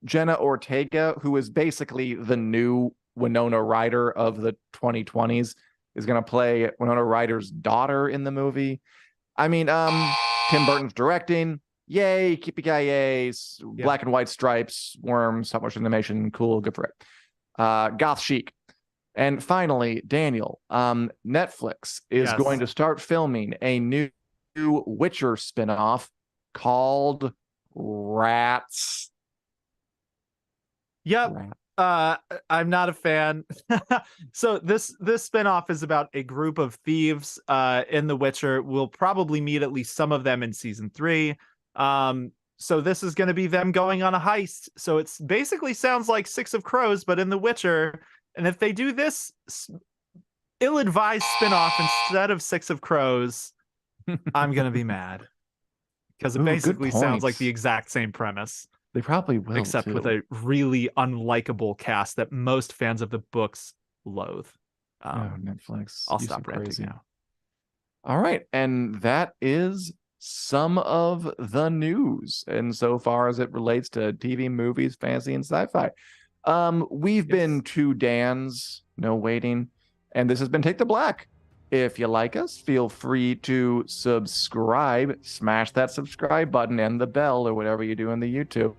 Jenna Ortega, who is basically the new Winona Ryder of the 2020s, is going to play Winona Ryder's daughter in the movie. I mean, Tim Burton's directing. Yay, Yippee-ki-yay, black and white stripes, worms, stop motion animation, cool, good for it. Goth chic. And finally, Daniel, Netflix is going to start filming a new Witcher spinoff called Rats. Yep. I'm not a fan. So this spinoff is about a group of thieves in The Witcher. We'll probably meet at least some of them in season 3. So this is going to be them going on a heist. So it's basically sounds like Six of Crows, but in The Witcher. And if they do this ill-advised spinoff instead of Six of Crows, I'm going to be mad. Because it basically sounds like the exact same premise. They probably will, except with a really unlikable cast that most fans of the books loathe. Netflix. I'll stop ranting now. All right. And that is some of the news insofar as it relates to TV, movies, fantasy, and sci-fi. We've been 2 Dans, no waiting, and this has been Take the Black. If you like us, feel free to subscribe, smash that subscribe button and the bell or whatever you do in the YouTube.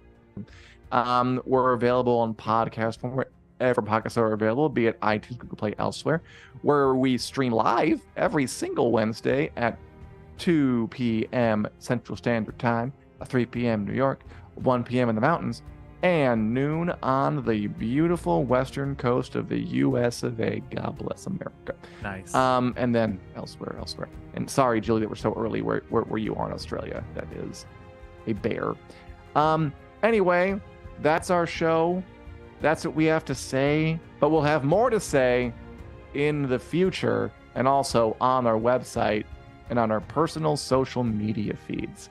We're available on podcast form wherever podcasts are available, be it iTunes, Google Play, elsewhere, where we stream live every single Wednesday at 2 p.m. Central Standard Time, 3 p.m. New York, 1 p.m. in the mountains, and noon on the beautiful western coast of the U.S. of A. God bless America. Nice. And then elsewhere. And sorry, Julie, that we're so early where you are in Australia. That is a bear. Anyway, that's our show. That's what we have to say. But we'll have more to say in the future and also on our website and on our personal social media feeds.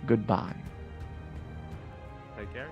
Goodbye. Take care.